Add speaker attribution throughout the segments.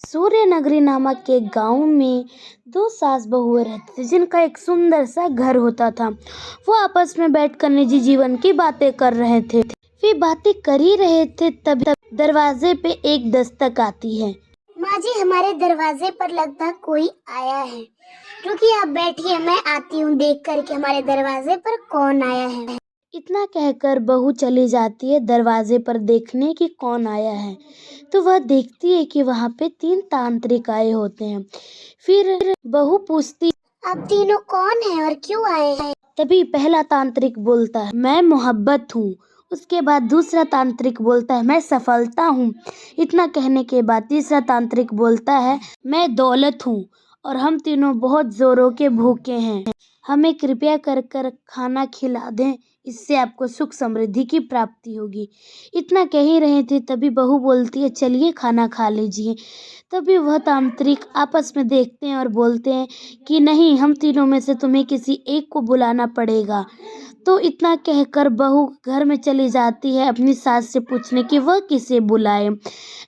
Speaker 1: सूर्यनगरी नामक एक गांव में दो सास बहुएं रहती थी जिनका एक सुंदर सा घर होता था। वो आपस में बैठकर निजी जीवन की बातें कर रहे थे। वे बातें कर ही रहे थे तभी दरवाजे पे एक दस्तक आती है।
Speaker 2: माँ जी, हमारे दरवाजे पर लगता कोई आया है। रुकिए, आप बैठिए, मैं आती हूँ देख कर के हमारे दरवाजे पर कौन आया है।
Speaker 1: इतना कहकर बहू चली जाती है दरवाजे पर देखने कि कौन आया है। तो वह देखती है कि वहां पे 3 तांत्रिक आए होते हैं। फिर बहू पूछती,
Speaker 2: आप तीनों कौन हैं और क्यों आए हैं?
Speaker 1: तभी पहला तांत्रिक बोलता है, मैं मोहब्बत हूँ। उसके बाद दूसरा तांत्रिक बोलता है, मैं सफलता हूँ। इतना कहने के बाद तीसरा तांत्रिक बोलता है, मैं दौलत हूँ और हम तीनों बहुत जोरों के भूखे हैं। हमें कृपया कर कर खाना खिला दें, इससे आपको सुख समृद्धि की प्राप्ति होगी। इतना कह ही रहे थे तभी बहू बोलती है, चलिए खाना खा लीजिए। तभी वह तांत्रिक आपस में देखते हैं और बोलते हैं कि नहीं, हम तीनों में से तुम्हें किसी एक को बुलाना पड़ेगा। तो इतना कहकर बहू घर में चली जाती है अपनी सास से पूछने कि वह किसे बुलाए।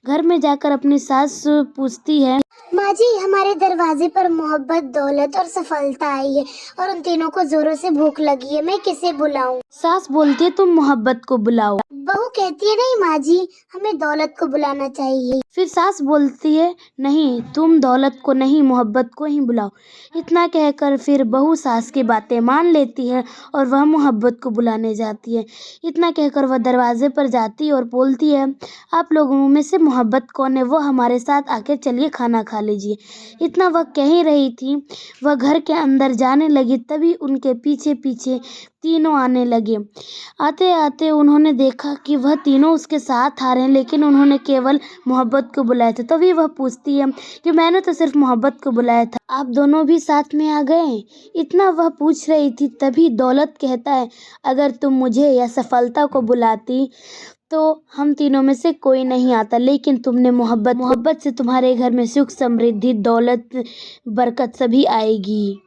Speaker 1: घर में जाकर अपनी सास पूछती है,
Speaker 2: माँ जी, हमारे दरवाजे पर मोहब्बत, दौलत और सफलता आई है और उन तीनों को जोरों से भूख लगी है, मैं किसे बुलाऊं?
Speaker 1: सास बोलती है, तुम मोहब्बत को बुलाओ।
Speaker 2: बहू कहती है, नहीं माँ जी, हमें दौलत को बुलाना चाहिए।
Speaker 1: फिर सास बोलती है, नहीं, तुम दौलत को नहीं, मोहब्बत को ही बुलाओ। इतना कहकर फिर बहू सास की बातें मान लेती है और वह मोहब्बत को बुलाने जाती है। इतना कहकर वह दरवाजे पर जाती है और बोलती है, आप लोगों में से मोहब्बत कौन है, वो हमारे साथ आकर चलिए खाना खा लीजिए। इतना वह कह ही रही थी, वह घर के अंदर जाने लगी तभी उनके पीछे पीछे तीनों आने लगे। आते आते उन्होंने देखा कि वह तीनों उसके साथ आ रहे हैं, लेकिन उन्होंने केवल मोहब्बत को बुलाया था। तभी वह पूछती है कि मैंने तो सिर्फ मोहब्बत को बुलाया था, आप दोनों भी साथ में आ गए। इतना वह पूछ रही थी तभी दौलत कहता है, अगर तुम मुझे या सफलता को बुलाती तो हम तीनों में से कोई नहीं आता, लेकिन तुमने मोहब्बत से तुम्हारे घर में सुख समृद्धि, दौलत, बरकत सभी आएगी।